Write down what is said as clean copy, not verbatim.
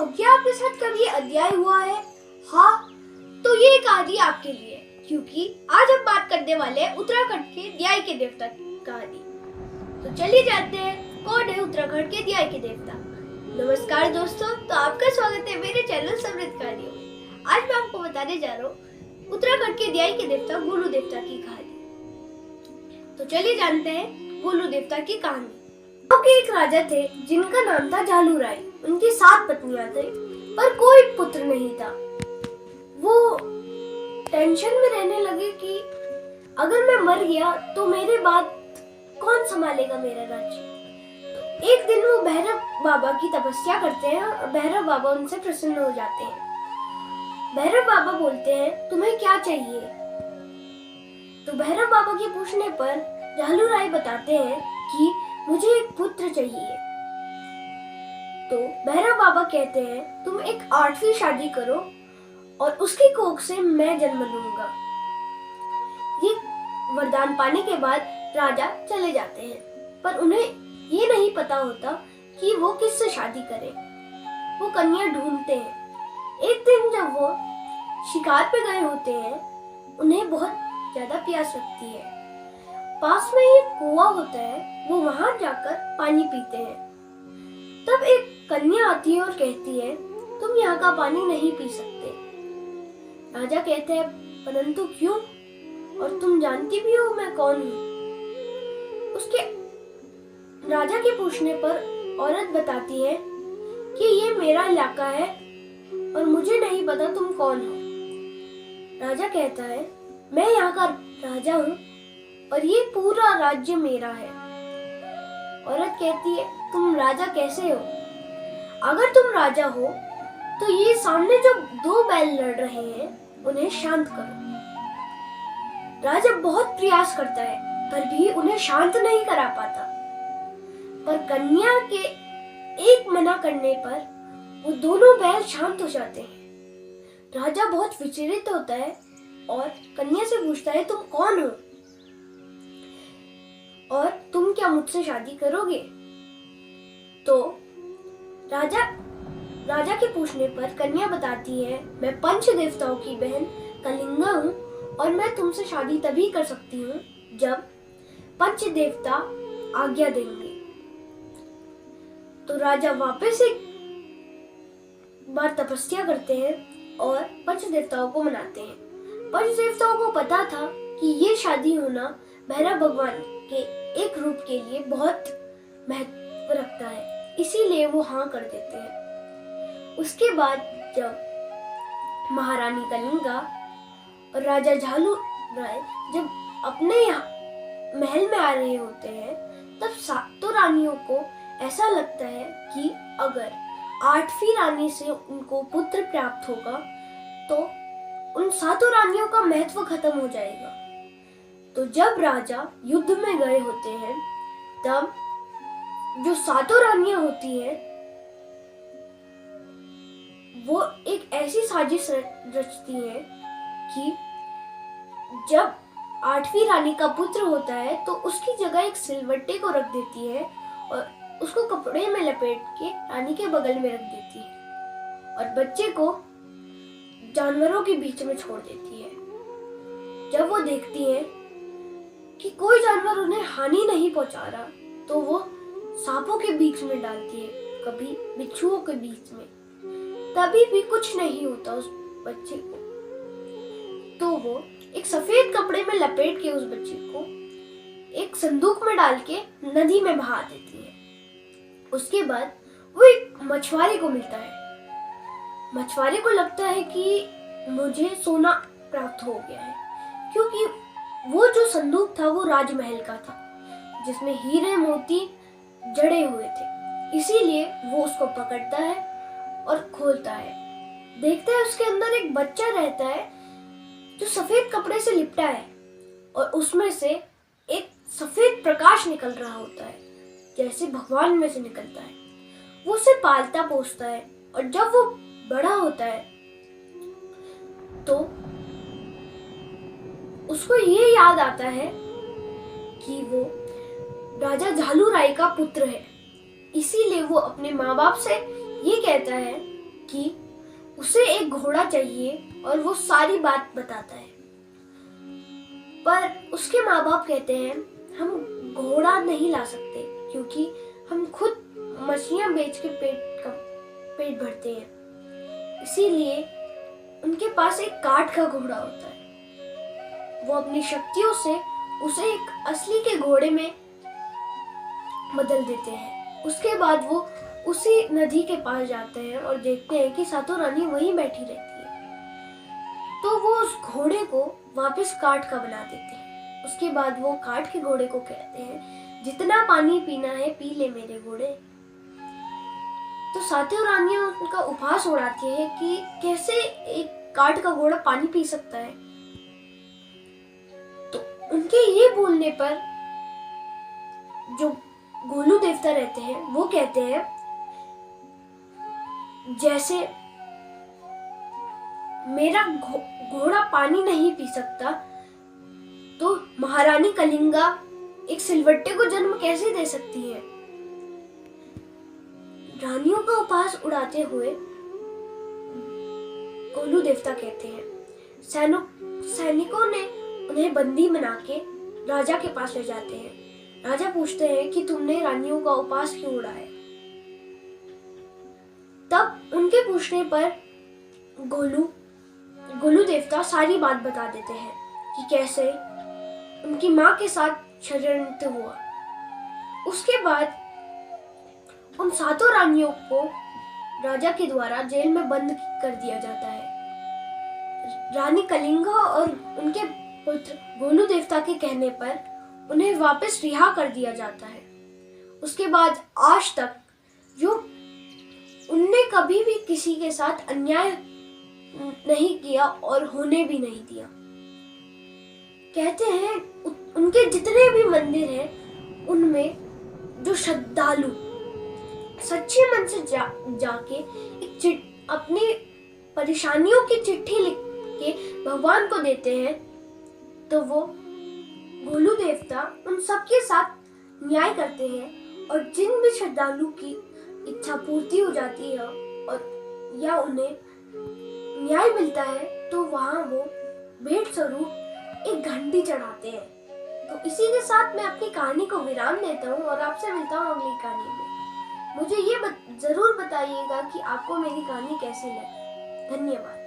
दोस्तों, क्या आपके साथ कभी ये अध्याय हुआ है? हाँ, तो ये कहानी आपके लिए, क्योंकि आज हम बात करने वाले हैं उत्तराखंड के दियाई के देवता की कहानी। तो चलिए जानते हैं कौन है उत्तराखंड के दियाई के देवता। नमस्कार दोस्तों, तो आपका स्वागत है मेरे चैनल समृद्ध कहानियों में। आज मैं आपको बताने जा रहा हूँ उत्तराखंड के दियाई के देवता गोलू देवता की कहानी। तो चलिए जानते हैं गोलू देवता की कहानी। गांव के एक राजा थे जिनका नाम था झालू राय। उनकी 7 पत्नियां थी पर कोई पुत्र नहीं था। वो टेंशन में रहने लगे कि अगर मैं मर गया तो मेरे बाद कौन संभालेगा मेरा राज्य। तो एक दिन वो भैरव बाबा की तपस्या करते हैं और भैरव बाबा उनसे प्रसन्न हो जाते हैं। भैरव बाबा बोलते हैं, तुम्हें क्या चाहिए? तो भैरव बाबा के पूछने पर झालू राय बताते हैं कि मुझे एक पुत्र चाहिए। तो भैरव बाबा कहते हैं, तुम एक 8वीं शादी करो और उसकी कोख से मैं जन्म लूंगा। ये वरदान पाने के बाद राजा चले जाते हैं, पर उन्हें ये नहीं पता होता कि वो किससे शादी करें। वो कन्या ढूंढते हैं। एक दिन जब वो शिकार पे गए होते हैं, उन्हें बहुत ज्यादा प्यास लगती है। पास में एक कुआं होता है, वो वहां जाकर पानी पीते हैं। तब एक कन्या आती है और कहती है, तुम यहाँ का पानी नहीं पी सकते। राजा कहते हैं, परंतु क्यों? और तुम जानती भी हो मैं कौन हूँ? उसके राजा के पूछने पर औरत बताती है कि ये मेरा इलाका है और मुझे नहीं पता तुम कौन हो। राजा कहता है, मैं यहाँ का राजा हूँ और ये पूरा राज्य मेरा है। औरत कहती है, तुम राजा कैसे हो? अगर तुम राजा हो तो ये सामने जो 2 बैल लड़ रहे हैं उन्हें शांत करो। राजा बहुत प्रयास करता है पर भी उन्हें शांत नहीं करा पाता। पर कन्या के एक मना करने पर वो दोनों बैल शांत हो जाते हैं। राजा बहुत विचलित होता है और कन्या से पूछता है, तुम कौन हो और तुम क्या मुझसे शादी करोगे? तो राजा के पूछने पर कन्या बताती है, मैं पंच देवताओं की बहन कलिंगा हूँ और मैं तुमसे शादी तभी कर सकती हूँ जब पंच देवता आज्ञा देंगे। तो राजा वापस एक बार तपस्या करते हैं और पंच देवताओं को मनाते हैं। पंच देवताओं को पता था कि ये शादी होना भैरव भगवान के एक रूप के लिए बहुत महत्व रखता है, इसीलिए वो हाँ कर देते हैं। उसके बाद जब महारानी कलिंगा और राजा झालू राय जब अपने यहाँ महल में आ रहे होते हैं, तब 7 रानियों को ऐसा लगता है कि अगर 8वीं रानी से उनको पुत्र प्राप्त होगा तो उन 7 रानियों का महत्व खत्म हो जाएगा। तो जब राजा युद्ध में गए होते हैं, तब जो 7 रानियां होती हैं वो एक ऐसी साजिश रचती हैं कि जब 8वीं रानी का पुत्र होता है तो उसकी जगह एक सिलवट्टे को रख देती है और उसको कपड़े में लपेट के रानी के बगल में रख देती है और बच्चे को जानवरों के बीच में छोड़ देती है। जब वो देखती है कि कोई जानवर उन्हें हानि नहीं पहुंचा रहा, तो वो सांपों के बीच में डालती है, कभी बिच्छुओं के बीच में, तभी भी कुछ नहीं होता उस बच्चे को। तो वो एक सफेद कपड़े में लपेट के उस बच्चे को एक संदूक में डाल के नदी में बहा देती है। उसके बाद वो एक मछुआरे को मिलता है। मछुआरे को लगता है कि मुझे सोना प्राप्त हो गया है, क्योंकि वो जो संदूक था वो राजमहल का था जिसमें हीरे मोती जड़े हुए थे। इसीलिए वो उसको पकड़ता है और खोलता है। देखता है उसके अंदर एक बच्चा रहता है जो सफेद कपड़े से लिपटा है और उसमें से एक सफेद प्रकाश निकल रहा होता है, जैसे भगवान में से निकलता है। वो उसे पालता पोसता है और जब वो बड़ा होता है तो उसको ये याद आता है कि वो राजा झालू राय का पुत्र है। इसीलिए वो अपने माँ बाप से ये कहता है कि उसे एक घोड़ा चाहिए और वो सारी बात बताता है। पर उसके माँ बाप कहते हैं हम घोड़ा नहीं ला सकते क्योंकि हम खुद मछलियां बेच के पेट भरते हैं। इसीलिए उनके पास एक काठ का घोड़ा होता है। वो अपनी शक्तियों से उसे एक असली के घोड़े में बदल देते हैं। उसके बाद वो उसी नदी के पास जाते हैं और देखते हैं कि सातों रानी वहीं बैठी रहती है। तो वो उस घोड़े को वापस काठ का बना देते हैं। उसके बाद वो काठ के घोड़े को कहते हैं जितना पानी पीना है पी ले मेरे घोड़े। तो सातों रानियां उनका उपहास उड़ाती है कि कैसे एक काठ का घोड़ा पानी पी सकता है। तो उनके ये बोलने पर जो गोलू देवता रहते हैं वो कहते हैं जैसे मेरा घोड़ा पानी नहीं पी सकता तो महारानी कलिंगा एक सिलवट्टे को जन्म कैसे दे सकती है। रानियों का उपहास उड़ाते हुए गोलू देवता कहते हैं सैनिकों ने उन्हें बंदी बना के राजा के पास ले जाते हैं। राजा पूछते हैं कि तुमने रानियों का उपहास क्यों उड़ाया। तब उनके पूछने पर गोलू देवता सारी बात बता देते हैं कि कैसे उनकी माँ के साथ षड्यंत्र हुआ। उसके बाद उन सातों रानियों को राजा के द्वारा जेल में बंद कर दिया जाता है। रानी कलिंगा और उनके पुत्र गोलू देवता के कहने पर उन्हें वापस रिहा कर दिया जाता है। उसके बाद आज तक जो उनने कभी भी किसी के साथ अन्याय नहीं किया और होने भी नहीं दिया। कहते हैं उनके जितने भी मंदिर हैं उनमें जो श्रद्धालु सच्चे मन से जाके अपनी परेशानियों की चिट्ठी लिख के भगवान को देते हैं तो वो गोलू देवता उन सबके साथ न्याय करते हैं और जिन भी श्रद्धालु की इच्छा पूर्ति हो जाती है और या उन्हें न्याय मिलता है तो वहाँ वो भेंट स्वरूप एक घंटी चढ़ाते हैं। तो इसी के साथ मैं अपनी कहानी को विराम देता हूँ और आपसे मिलता हूँ अगली कहानी में। मुझे ये जरूर बताइएगा कि आपको मेरी कहानी कैसी लगी। धन्यवाद।